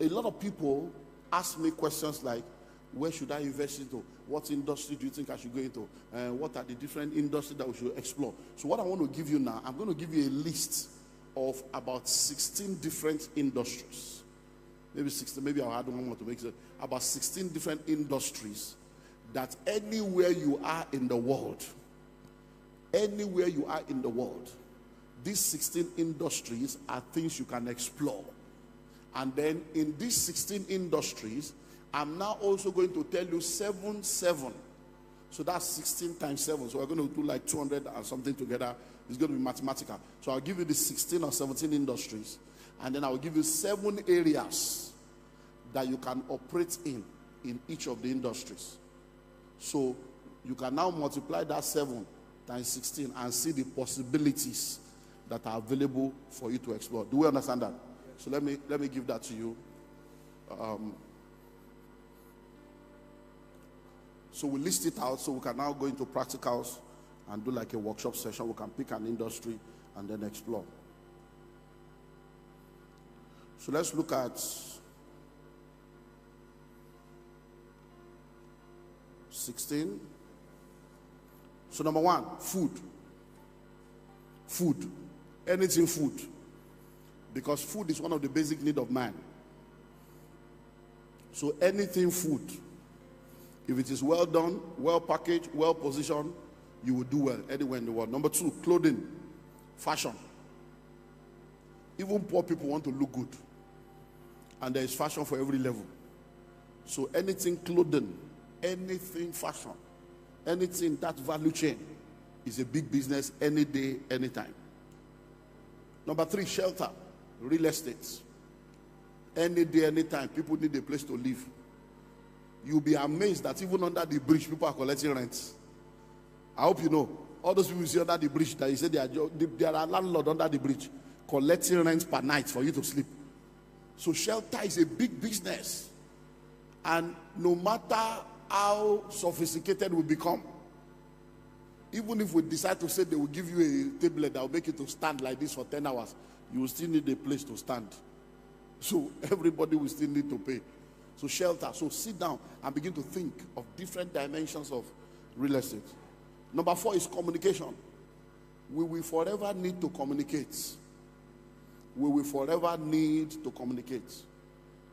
A lot of people ask me questions like, where should I invest into? What industry do you think I should go into? What are the different industries that we should explore? So what I want to give you now, I'm going to give you a list of about 16 different industries. Maybe 16, maybe I'll add one more to make it. About 16 different industries that anywhere you are in the world, these 16 industries are things you can explore. And then in these 16 industries, I'm now also going to tell you 7. So that's 16 times 7. So we're going to do like 200 and something together. It's going to be mathematical. So I'll give you the 16 or 17 industries. And then I'll give you 7 areas that you can operate in each of the industries. So you can now multiply that 7 times 16 and see the possibilities that are available for you to explore. Do we understand that? So let me give that to you. So we list it out so we can now go into practicals and do like a workshop session. We can pick an industry and then explore. So let's look at 16. So number 1, food. Food. Anything food. Because food is one of the basic needs of man. So anything food. If it is well done, well packaged, well positioned, you will do well anywhere in the world. Number 2, clothing, fashion. Even poor people want to look good. And there is fashion for every level. So anything clothing, anything fashion, anything that value chain is a big business any day, anytime. Number 3, shelter, real estate. Any day, anytime, people need a place to live. You'll be amazed that even under the bridge, people are collecting rent. I hope you know. All those people you see under the bridge, that you say there are landlords under the bridge collecting rent per night for you to sleep. So shelter is a big business. And no matter how sophisticated we become, even if we decide to say they will give you a tablet that will make you to stand like this for 10 hours, you will still need a place to stand. So everybody will still need to pay. So shelter. So sit down and begin to think of different dimensions of real estate. Number 4 is communication. We will forever need to communicate. We will forever need to communicate.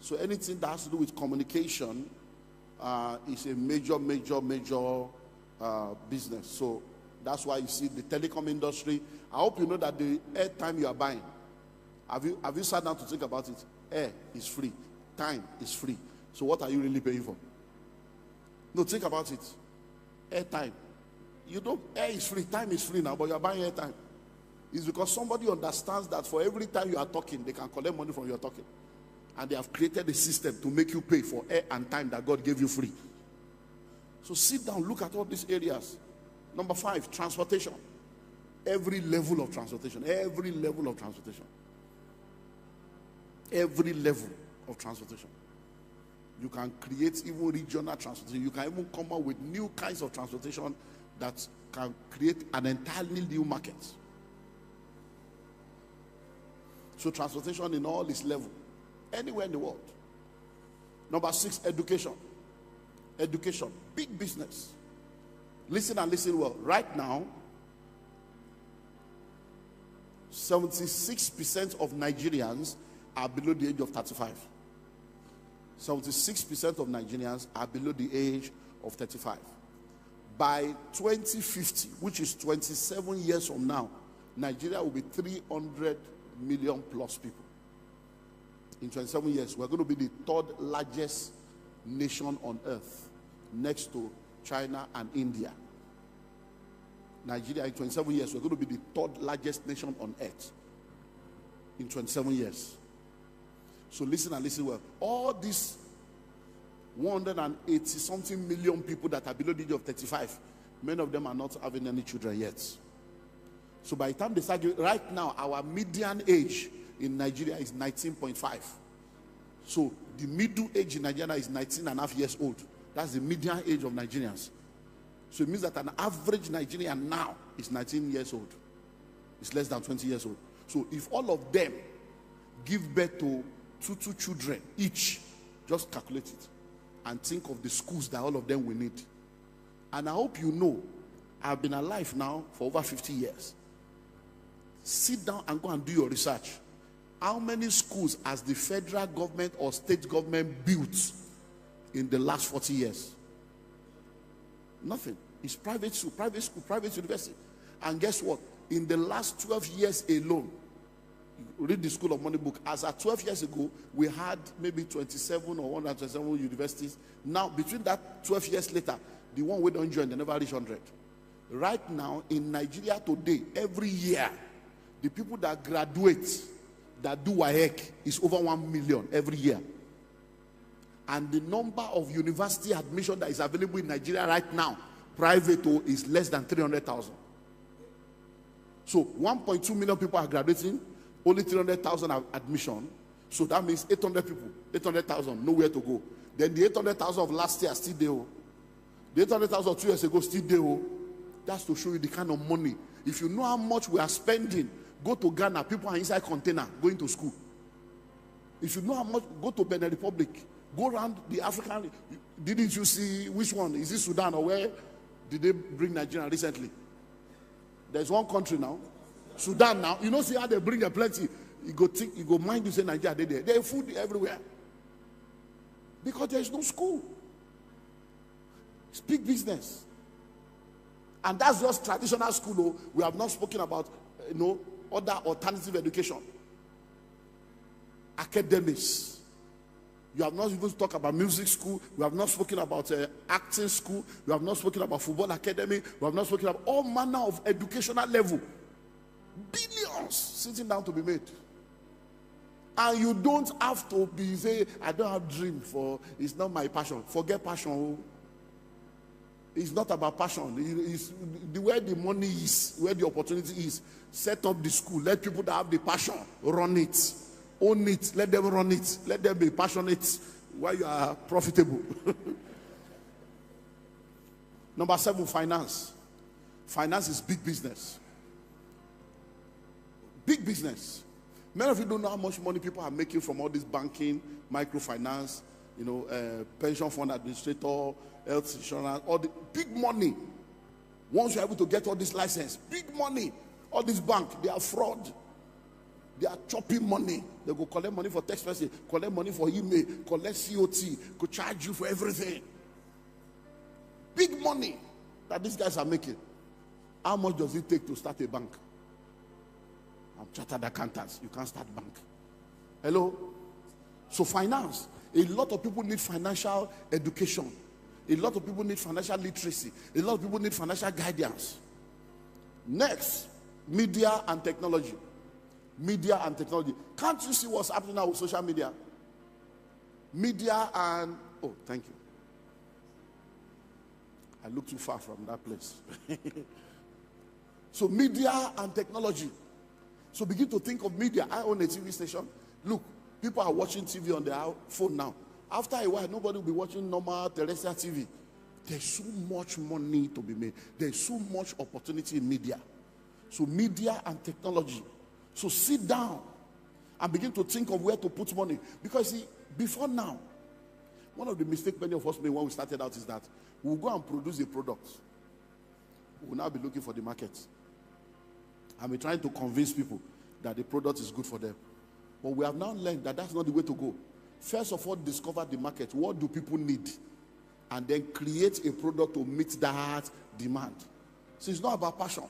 So anything that has to do with communication is a major business. So that's why you see the telecom industry. I hope you know that the airtime you are buying, have you sat down to think about it? Air is free. Time is free. So what are you really paying for? No, think about it. Airtime. You know, air is free, time is free now, but you are buying airtime. It's because somebody understands that for every time you are talking, they can collect money from your talking. And they have created a system to make you pay for air and time that God gave you free. So sit down, look at all these areas. Number 5, transportation. Every level of transportation. Every level of transportation. Every level of transportation. You can create even regional transportation. You can even come up with new kinds of transportation that can create an entirely new market. So transportation in all its level, anywhere in the world. Number 6, education. Education, big business. Listen and listen well. Right now, 76% of Nigerians are below the age of 35. 76% of Nigerians are below the age of 35. By 2050, which is 27 years from now, Nigeria will be 300 million plus people. In 27 years, we're going to be the 3rd largest nation on earth, next to China and India. Nigeria, in 27 years, we're going to be the 3rd largest nation on earth. In 27 years. So listen and listen well. All these 180 something million people that are below the age of 35, many of them are not having any children yet. So by the time they start, right now, our median age in Nigeria is 19.5. So the middle age in Nigeria is 19 and a half years old. That's the median age of Nigerians. So it means that an average Nigerian now is 19 years old. It's less than 20 years old. So if all of them give birth to two children each. Just calculate it and think of the schools that all of them will need. And I hope you know, I've been alive now for over 50 years. Sit down and go and do your research. How many schools has the federal government or state government built in the last 40 years? Nothing. It's private school, private university. And guess what? In the last 12 years alone, read the School of Money book. As at 12 years ago, we had maybe 27 or 127 universities. Now, between that 12 years later, the one we don't join, they never reach 100. Right now, in Nigeria today, every year, the people that graduate, that do WAEC, is over 1 million every year. And the number of university admission that is available in Nigeria right now, private, is less than 300,000. So 1.2 million people are graduating, only 300,000 are admission. So that means 800 people, 800,000, nowhere to go. Then the 800,000 of last year still there. The 800,000 of 2 years ago still there. That's to show you the kind of money. If you know how much we are spending, go to Ghana, people are inside container going to school. If you know how much, go to Benin Republic, go around the African. Didn't you see which one? Is it Sudan or where did they bring Nigeria recently? There's one country now, Sudan now. You know, see how they bring a plenty. You go mind you say Nigeria, they there. There's food everywhere. Because there's no school. It's big business. And that's just traditional school. We have not spoken about, other alternative education. Academics. You have not even talked about music school. We have not spoken about acting school. We have not spoken about football academy. We have not spoken about all manner of educational level. Billions sitting down to be made. And you don't have to be say, I don't have dream for, it's not my passion. Forget passion. It's not about passion. It's where the money is, where the opportunity is. Set up the school. Let people that have the passion run it. Own it. Let them run it. Let them be passionate while you are profitable. Number 7, finance. Finance is big business. Big business. Many of you don't know how much money people are making from all this banking, microfinance, pension fund administrator, health insurance, all the big money. Once you're able to get all this license, big money. All this bank, they are fraud. They are chopping money. They go collect money for text message, collect money for email, collect COT, go charge you for everything. Big money that these guys are making. How much does it take to start a bank? I'm chartered accountants. You can't start bank. Hello? So finance. A lot of people need financial education. A lot of people need financial literacy. A lot of people need financial guidance. Next, media and technology. Media and technology. Can't you see what's happening now with social media? Media and... Oh, thank you. I look too far from that place. So media and technology. So begin to think of media. I own a TV station. Look, people are watching TV on their phone now. After a while, nobody will be watching normal terrestrial TV. There's so much money to be made. There's so much opportunity in media. So media and technology. So sit down and begin to think of where to put money. Because see, before now, one of the mistakes many of us made when we started out is that we'll go and produce a product. We'll now be looking for the market. And we're trying to convince people that the product is good for them. But we have now learned that that's not the way to go. First of all, discover the market. What do people need? And then create a product to meet that demand. So it's not about passion.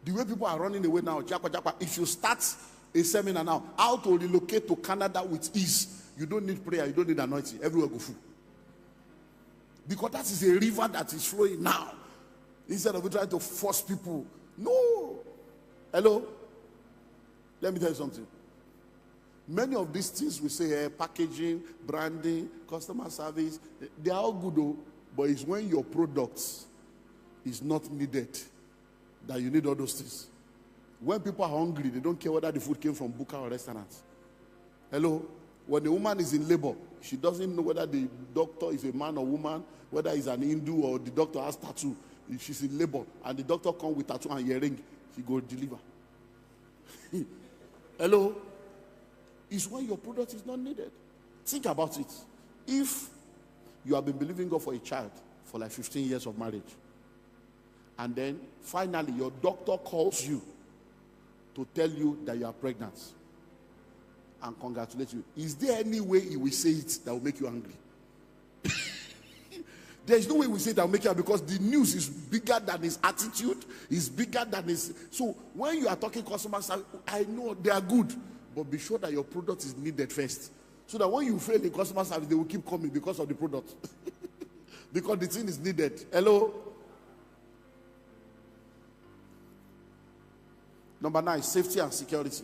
The way people are running away now, if you start a seminar now, how to relocate to Canada with ease, you don't need prayer, you don't need anointing. Everywhere go full. Because that is a river that is flowing now. Instead of trying to force people. No. Hello? Let me tell you something. Many of these things we say, packaging, branding, customer service, they are all good though, but it's when your products is not needed that you need all those things. When people are hungry, they don't care whether the food came from buka or restaurants. Hello? When a woman is in labor, she doesn't know whether the doctor is a man or woman, whether he's an Hindu or the doctor has tattoo. If she's in labor and the doctor comes with tattoo and earring, he go deliver. Hello? is when your product is not needed. Think about it. If you have been believing God for a child for like 15 years of marriage, and then finally your doctor calls you to tell you that you are pregnant and congratulate you, is there any way he will say it that will make you angry? There is no way we say that will make you angry, because the news is bigger than his attitude, is bigger than his. So when you are talking customer service, I know they are good, but be sure that your product is needed first, so that when you fail in customer service, they will keep coming because of the product. Because the thing is needed. Hello? Number 9, safety and security.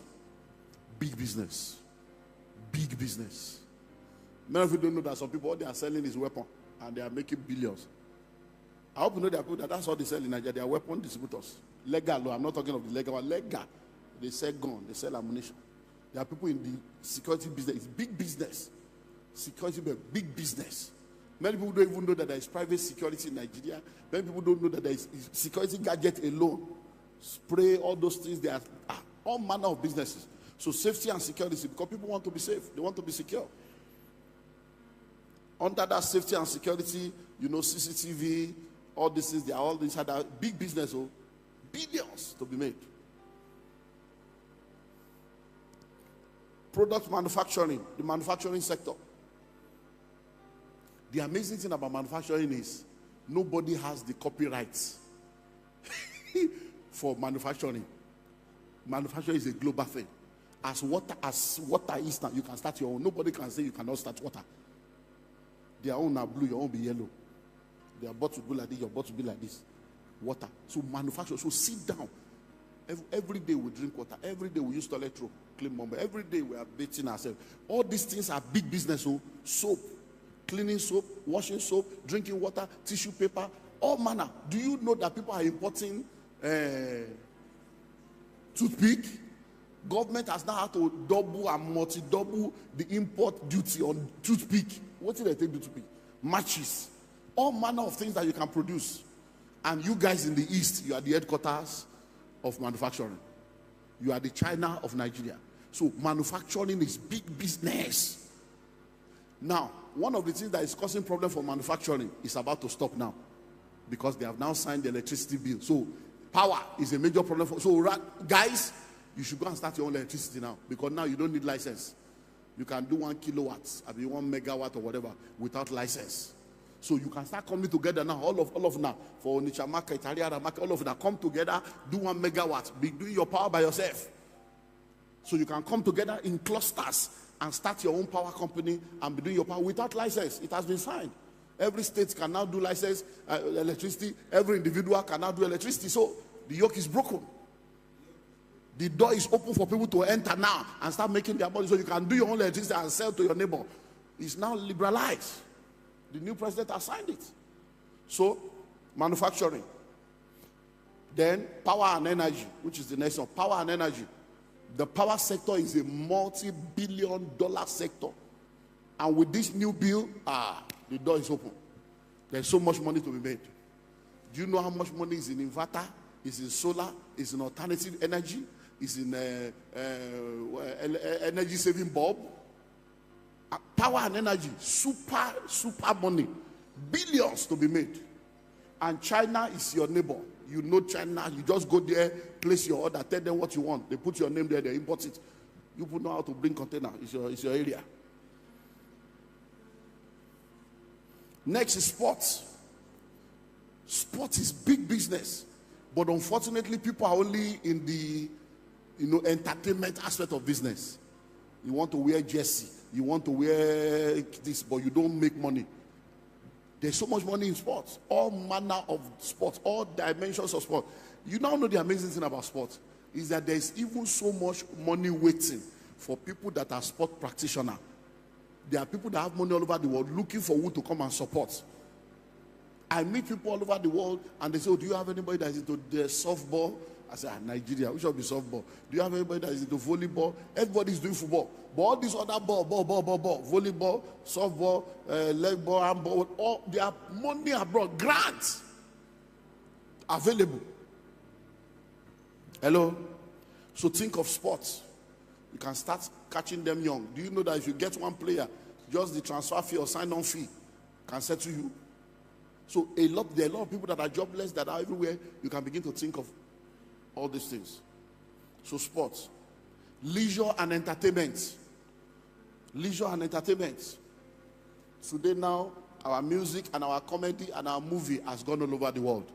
Big business. Big business. Many of you don't know that some people, what they are selling is weapon, and they are making billions. I hope you know there are people that's all they sell in Nigeria. They are weapon distributors. Legal, no, I'm not talking of the legal one. Legal. They sell gun, they sell ammunition. There are people in the security business. It's big business. Security, big business. Many people don't even know that there is private security in Nigeria. Many people don't know that there is security gadget alone. Spray, all those things. There are all manner of businesses. So safety and security, because people want to be safe. They want to be secure. Under that safety and security, you know, CCTV, all these things, they are all these other big business, oh, billions to be made. Product manufacturing, the manufacturing sector. The amazing thing about manufacturing is nobody has the copyrights for manufacturing. Manufacturing is a global thing. As water is now, you can start your own. Nobody can say you cannot start water. Their own are blue, your own be yellow. Their bottle will be like this, your bottle will be like this. Water. So manufacture. So sit down. Every day we drink water. Every day we use toilet roll, clean mumble. Every day we are bathing ourselves. All these things are big business. So soap, cleaning soap, washing soap, drinking water, tissue paper, all manner. Do you know that people are importing toothpick? Government has now had to double and multi-double the import duty on toothpick. What did they take the toothpick? Matches. All manner of things that you can produce. And you guys in the East, you are the headquarters of manufacturing. You are the China of Nigeria. So manufacturing is big business. Now, one of the things that is causing problem for manufacturing is about to stop now, because they have now signed the electricity bill. So power is a major problem guys, you should go and start your own electricity now, because now you don't need license. You can do 1 kilowatt, I mean 1 megawatt or whatever without license. So you can start coming together now, all of now, for Onitsha market, Ariara market, all of that, come together, do 1 megawatt, be doing your power by yourself. So you can come together in clusters and start your own power company and be doing your power without license. It has been signed. Every state can now do license, electricity. Every individual can now do electricity. So the yoke is broken. The door is open for people to enter now and start making their money, so you can do your own electricity and sell to your neighbor. It's now liberalized. The new president has signed it. So, manufacturing. Then, power and energy, which is the next one. Power and energy. The power sector is a multi-billion-dollar sector. And with this new bill, the door is open. There's so much money to be made. Do you know how much money is in inverter, is in solar, is in alternative energy, is in energy saving bulb? Power and energy, super money, billions to be made. And China is your neighbor. You know China, you just go there, place your order, tell them what you want. They put your name there, they import it. You put know how to bring container. It's your area. Next is sports. Sports is big business, but unfortunately, people are only in the entertainment aspect of business. You want to wear jersey, you want to wear this, but you don't make money. There's so much money in sports, all manner of sports, all dimensions of sport. You now know the amazing thing about sports is that there's even so much money waiting for people that are sport practitioners. There are people that have money all over the world looking for who to come and support. I meet people all over the world and they say, oh, do you have anybody that is into the softball? I say, Nigeria, we should be softball. Do you have anybody that is into volleyball? Everybody's doing football. But all these other ball, volleyball, softball, leg ball, handball, all they have money abroad, grants available. Hello? So think of sports. You can start catching them young. Do you know that if you get one player, just the transfer fee or sign-on fee can settle you? So there are a lot of people that are jobless that are everywhere. You can begin to think of all these things. So sports, leisure and entertainment. Leisure and entertainment. Today now, our music and our comedy and our movie has gone all over the world.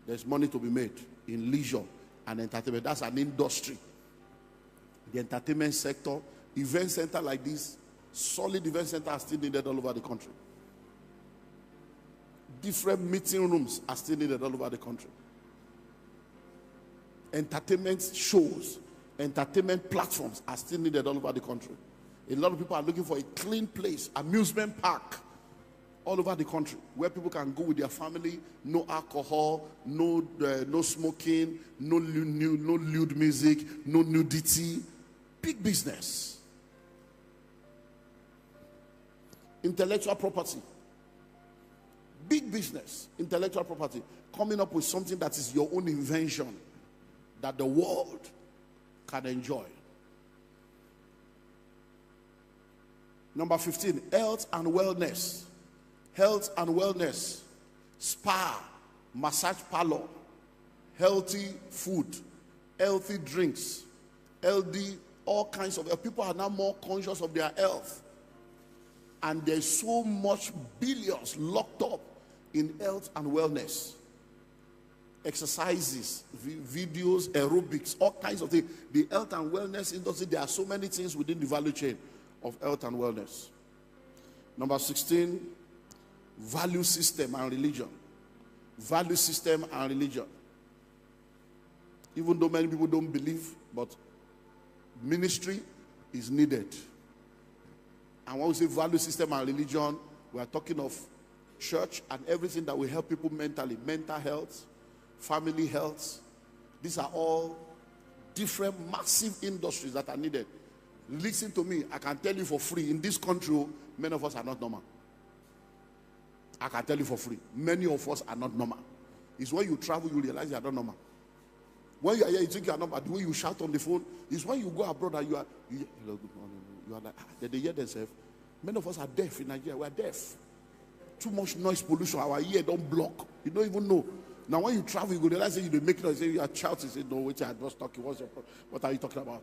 There's money to be made in leisure and entertainment. That's an industry. The entertainment sector, event center like this, solid event center are still needed all over the country. Different meeting rooms are still needed all over the country. Entertainment shows, entertainment platforms are still needed all over the country. A lot of people are looking for a clean place, amusement park, all over the country, where people can go with their family, no alcohol, no smoking, no lewd music, no nudity. Big business. Intellectual property. Big business. Intellectual property. Coming up with something that is your own invention that the world can enjoy. Number 15, health and wellness. Health and wellness. Spa, massage parlor, healthy food, healthy drinks, healthy, all kinds of, people are now more conscious of their health. And there's so much billions locked up in health and wellness. Exercises, videos, aerobics, all kinds of things. The health and wellness industry, there are so many things within the value chain of health and wellness. Number 16, value system and religion. Value system and religion. Even though many people don't believe, but ministry is needed. And when we say value system and religion, we are talking of church and everything that will help people mentally. Mental health, family health. These are all different massive industries that are needed. Listen to me, I can tell you for free, in this country, many of us are not normal. I can tell you for free, many of us are not normal. It's when you travel, you realize you are not normal. When you are here, you think you are normal. The way you shout on the phone, is when you go abroad and you are like, they hear themselves. Many of us are deaf in Nigeria. We are deaf. Too much noise pollution. Our ear don't block. You don't even know. Now when you travel, you go realize that you don't make noise. You are shouting. Say, no, wait, I was talking. What are you talking about?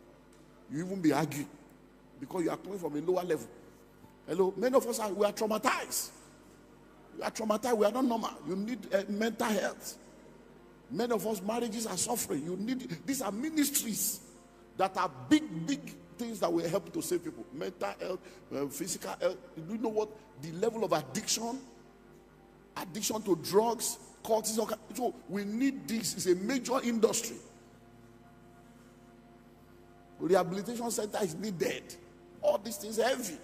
You even be arguing because you are coming from a lower level. Hello, many of us we are traumatized. We are traumatized. We are not normal. You need mental health. Many of us marriages are suffering. You need, these are ministries that are big things that will help to save people. Mental health, physical health. Do you know what the level of addiction to drugs, cortisol? So we need this. It's a major industry. Rehabilitation center is needed. All these things are heavy.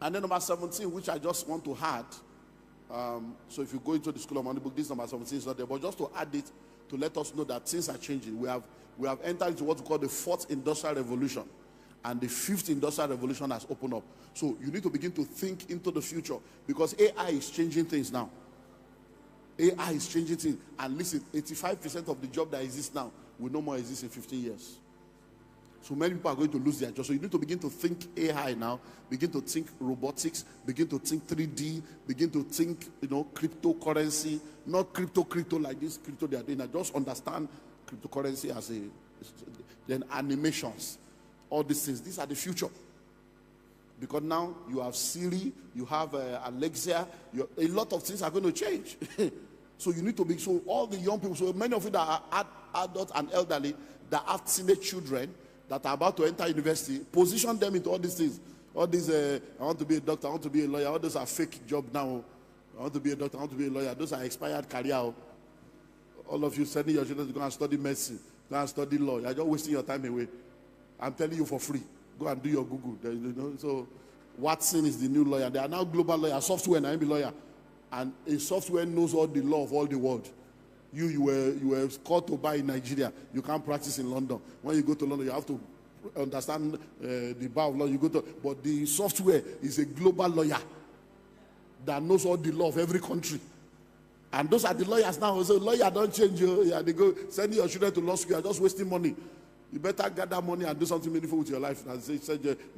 And then number 17, which I just want to add. So if you go into the School of Money book, this number 17 is not there. But just to add it, to let us know that things are changing. We have entered into what we call the 4th industrial revolution. And the 5th industrial revolution has opened up. So you need to begin to think into the future. Because AI is changing things now. AI is changing things. And listen, 85% of the job that exists now will no more exist in 15 years. So many people are going to lose their job. So you need to begin to think AI now. Begin to think robotics. Begin to think 3D. Begin to think, cryptocurrency. Not crypto like this. Crypto they are doing. Just understand cryptocurrency as then animations. All these things. These are the future. Because now you have Siri. You have Alexa. A lot of things are going to change. So you need to be, so all the young people, so many of you that are adults and elderly, that have teenage children, that are about to enter university, position them into all these things. All these, I want to be a doctor, I want to be a lawyer. All those are fake jobs now. I want to be a doctor, I want to be a lawyer. Those are expired career. All of you sending your children to go and study medicine, go and study law. You're just wasting your time away. I'm telling you for free. Go and do your Google. So Watson is the new lawyer. They are now global lawyer. Software and I'm a lawyer. And a software knows all the law of all the world. You were called to buy in Nigeria. You can't practice in London. When you go to London, you have to understand the bar of law. You go to, but the software is a global lawyer that knows all the law of every country. And those are the lawyers now. So lawyer don't change you. Yeah, they go sending your children to law school. You're just wasting money. You better gather money and do something meaningful with your life. And say,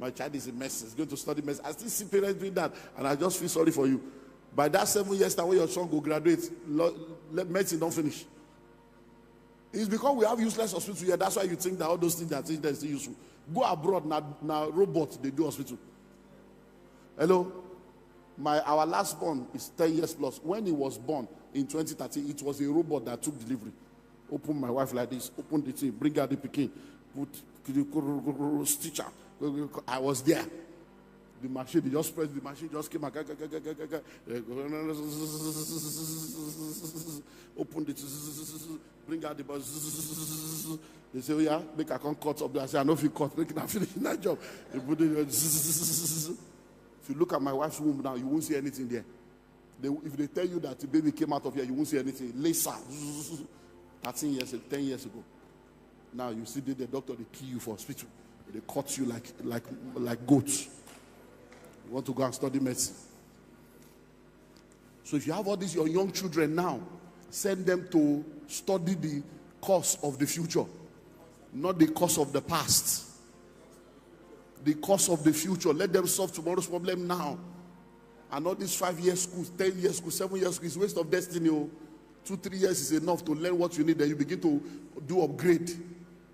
my child is a mess. He's going to study mess. I still see parents doing that, and I just feel sorry for you. By that 7 years time when your son go graduate, medicine don't finish. It's because we have useless hospitals here. That's why you think that all those things that are still useful. Go abroad, now robot, they do hospital. Hello? Our last born is 10 years plus. When he was born in 2013, it was a robot that took delivery. Open my wife like this, open the thing, bring out the pikin, put stitcher. I was there. The machine, they just pressed the machine, just came out. Open the, bring out the bus. They say, oh yeah, make a cut up there. I say, I know if you cut, make it finish that job. They put it, if you look at my wife's womb now, you won't see anything there. If they tell you that the baby came out of here, you won't see anything. Laser. 13 years, 10 years ago. Now you see the doctor, they kill you for hospital. They cut you like goats. You want to go and study medicine. So if you have all these your young children now, send them to study the course of the future, not the course of the past. The course of the future. Let them solve tomorrow's problem now. And not these 5-year schools, 10-year schools, 7-year schools. It's waste of destiny. 2-3 years is enough to learn what you need. Then you begin to do upgrade.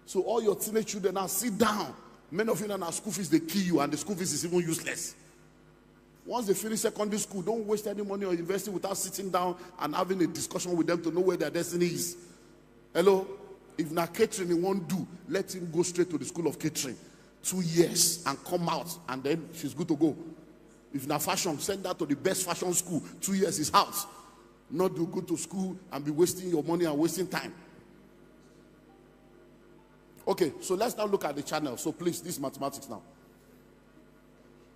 So all your teenage children now sit down. Many of you now school fees, they kill you, and the school fees is even useless. Once they finish secondary school, don't waste any money on investing without sitting down and having a discussion with them to know where their destiny is. Hello? If na catering he won't do, let him go straight to the school of catering. 2 years and come out, and then she's good to go. If na fashion, send her to the best fashion school. 2 years is out. Not to go to school and be wasting your money and wasting time. Okay, so let's now look at the channel. So please, this is mathematics now.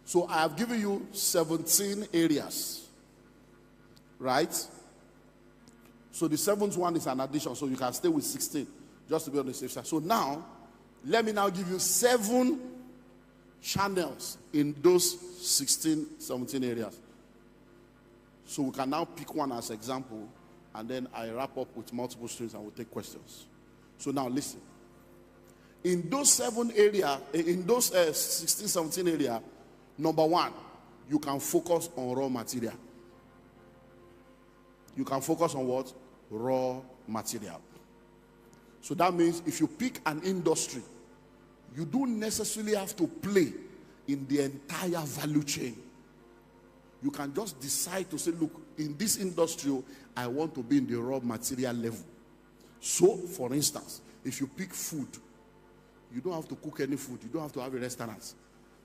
So I have given you 17 areas. Right? So the seventh one is an addition, so you can stay with 16, just to be on the safe side. So now, let me now give you 7 channels in those 16, 17 areas. So we can now pick one as example, and then I wrap up with multiple streams and we'll take questions. So now listen. In those 7 areas, in those 16, 17 areas, number 1, you can focus on raw material. You can focus on what? Raw material. So that means if you pick an industry, you don't necessarily have to play in the entire value chain. You can just decide to say, look, in this industry, I want to be in the raw material level. So, for instance, if you pick food, you don't have to cook any food. You don't have to have a restaurant.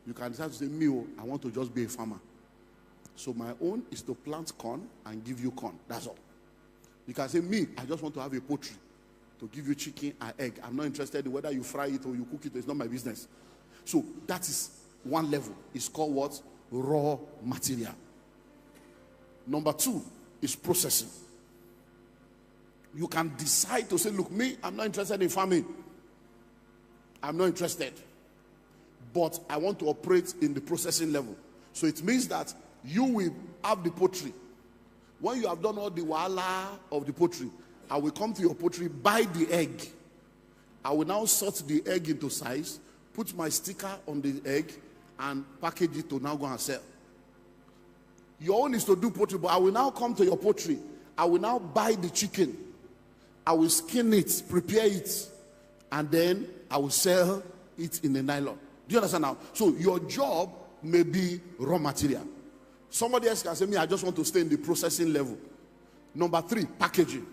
You can decide to say, me, I want to just be a farmer. So my own is to plant corn and give you corn. That's all. You can say, me, I just want to have a poultry to give you chicken and egg. I'm not interested in whether you fry it or you cook it. It's not my business. So that is one level. It's called what? Raw material. Number 2 is processing. You can decide to say, look, me, I'm not interested in farming. I'm not interested. But I want to operate in the processing level. So it means that you will have the poultry. When you have done all the wahala of the poultry, I will come to your poultry, buy the egg. I will now sort the egg into size, put my sticker on the egg, and package it to now go and sell. Your own is to do poultry, but I will now come to your poultry. I will now buy the chicken. I will skin it, prepare it, and then I will sell it in a nylon. Do you understand now? So your job may be raw material. Somebody else can say, me, I just want to stay in the processing level. Number 3, packaging.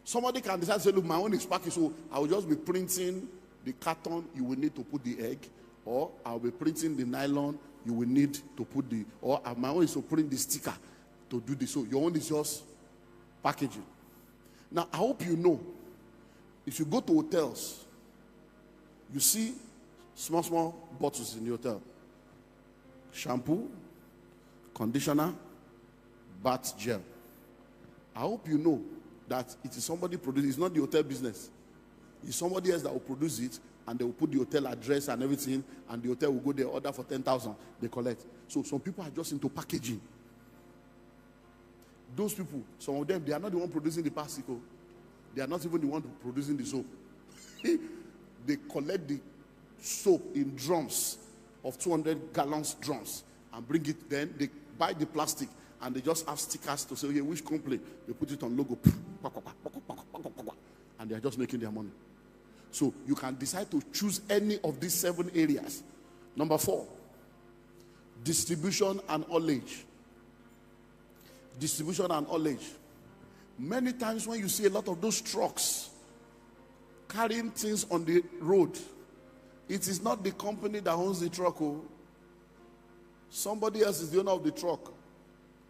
Somebody can decide to say, look, my own is packaging, so I will just be printing the carton you will need to put the egg, or I'll be printing the nylon you will need to put the, or my own is to print the sticker to do this. So your own is just packaging. Now, I hope you know, if you go to hotels, you see small bottles in the hotel. Shampoo, conditioner, bath gel. I hope you know that it is somebody producing. It's not the hotel business. It's somebody else that will produce it, and they will put the hotel address and everything, and the hotel will go there, order for 10,000, they collect. So some people are just into packaging. Those people, some of them, they are not the one producing the pasico. They are not even the one producing the soap. they collect the soap in drums of 200 gallons drums and bring it. Then they buy the plastic and they just have stickers to say, okay, which company. They put it on logo, and they are just making their money. So you can decide to choose any of these 7 areas. Number 4, distribution and haulage. Distribution and haulage. Many times when you see a lot of those trucks carrying things on the road, it is not the company that owns the truck. Oh. Somebody else is the owner of the truck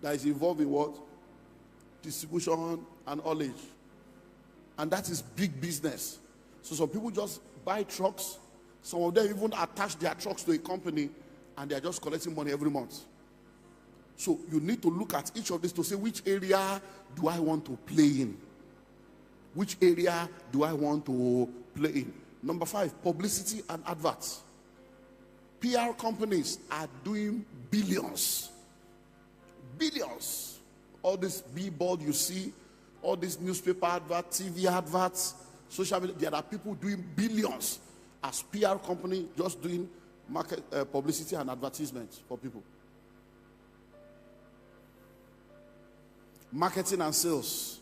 that is involved in what? Distribution and haulage. And that is big business. So some people just buy trucks. Some of them even attach their trucks to a company and they are just collecting money every month. So you need to look at each of these to say, which area do I want to play in? Which area do I want to play in? Number 5, publicity and adverts. PR companies are doing billions. Billions. All this billboard you see, all these newspaper adverts, TV adverts, social media, there are people doing billions as PR company just doing market publicity and advertisements for people. Marketing and sales.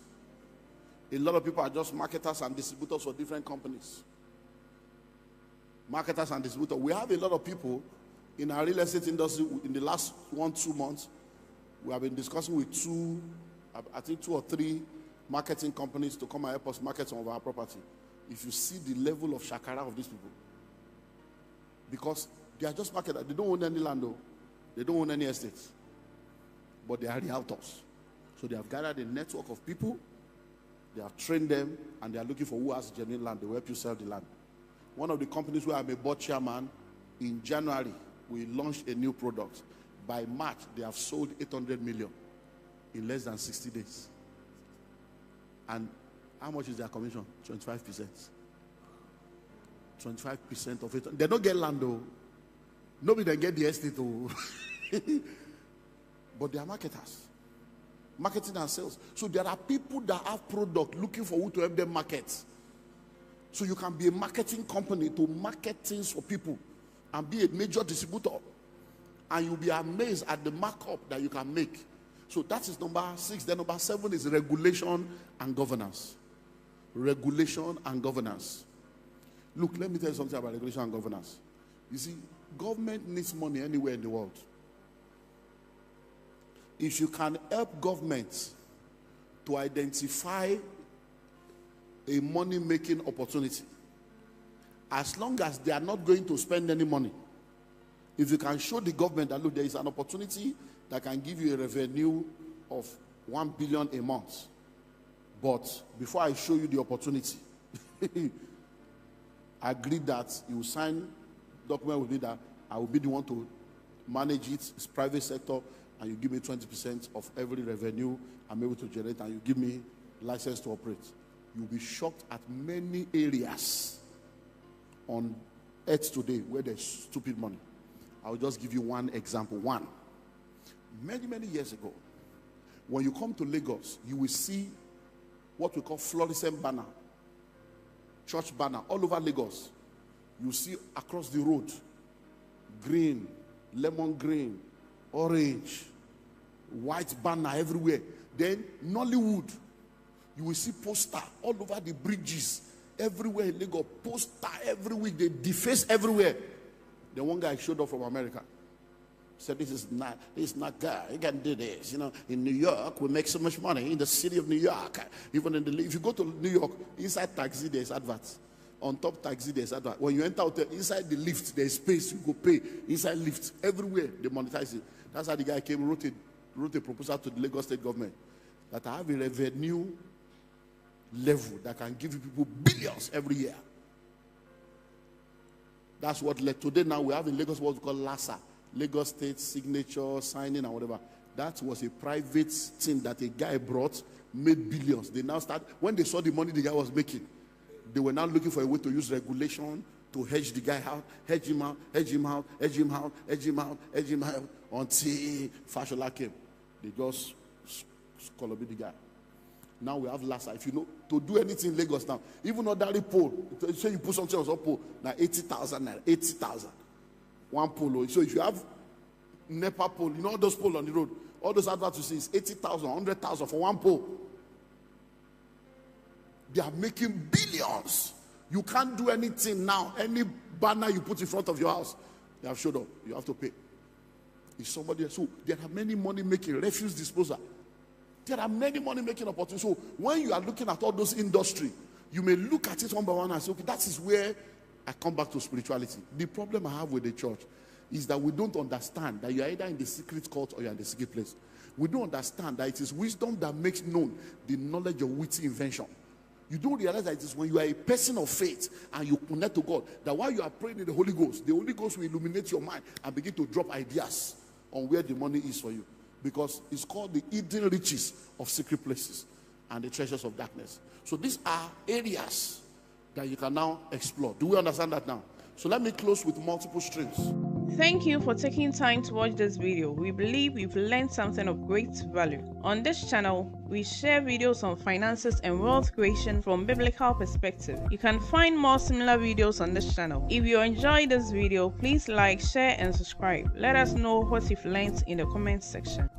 A lot of people are just marketers and distributors for different companies. Marketers and distributors. We have a lot of people in our real estate industry. In the last 1-2 months, we have been discussing with 2 or 3 marketing companies to come and help us market some of our property. If you see the level of shakara of these people, because they are just marketers. They don't own any land, though. They don't own any estates, but they are realtors. So they have gathered a network of people. They have trained them, and they are looking for who has genuine land. They will help you sell the land. One of the companies where I'm a board chairman, in January, we launched a new product. By March, they have sold 800 million in less than 60 days. And how much is their commission? 25%. 25% of it. They don't get land, though. Nobody can get the estate, though. But they are marketers. Marketing and sales. So there are people that have product looking for who to help them market. So you can be a marketing company to market things for people and be a major distributor. And you'll be amazed at the markup that you can make. So that is number 6. Then number 7 is regulation and governance. Regulation and governance. Look, let me tell you something about regulation and governance. You see, government needs money anywhere in the world. If you can help government to identify a money-making opportunity, as long as they are not going to spend any money, if you can show the government that, look, there is an opportunity that can give you a revenue of 1 billion a month, but before I show you the opportunity, agree that you will sign document with me that I will be the one to manage it. It's private sector, and you give me 20% of every revenue I'm able to generate, and you give me license to operate. You'll be shocked at many areas on earth today where there's stupid money. I'll just give you one example. Many years ago, when you come to Lagos, you will see what we call fluorescent banner, church banner all over Lagos. You see across the road, green, lemon green, orange, white banner everywhere. Then Nollywood, you will see poster all over the bridges everywhere in Lagos. Poster every week. They deface everywhere. Then one guy showed up from America. Said, this is not God. You can do this. You know, in New York, we make so much money. In the city of New York, even if you go to New York, inside taxi there's adverts. On top taxi there's adverts. When you enter hotel, inside the lift there's space. You go pay. Inside lift, everywhere they monetize it. That's how the guy came, wrote a proposal to the Lagos state government that I have a revenue level that can give you people billions every year. That's what led today. Now we have in Lagos what we call LASA, Lagos State Signature Signing and whatever. That was a private thing that a guy brought, made billions. They now start, when they saw the money the guy was making, they were now looking for a way to use regulation to hedge the guy out, hedge him out, until Fashola came. They just scolloped the guy. Now we have Lassa. If you know, to do anything in Lagos now, even ordinary pole, say you put something on some pole, now 80,000, 80,000. One pole. So if you have NEPA pole, you know all those poles on the road, all those adverts you see is 80,000, 100,000 for one pole. They are making billions. You can't do anything now. Any banner you put in front of your house, they have showed up. You have to pay. It's somebody else. So there are many money making, refuse disposal. There are many money making opportunities. So when you are looking at all those industry, you may look at it one by one and say, okay, that is where I come back to spirituality. The problem I have with the church is that we don't understand that you are either in the secret court or you are in the secret place. We don't understand that it is wisdom that makes known the knowledge of witty invention. You don't realize that it is when you are a person of faith and you connect to God, that while you are praying in the Holy Ghost will illuminate your mind and begin to drop ideas on where the money is for you. Because it's called the hidden riches of secret places and the treasures of darkness. So these are areas that you can now explore. Do we understand that now? So let me close with multiple streams. Thank you for taking time to watch this video. We believe you've learned something of great value. On this channel, we share videos on finances and wealth creation from biblical perspective. You can find more similar videos on this channel. If you enjoyed this video, please like, share, and subscribe. Let us know what you've learned in the comment section.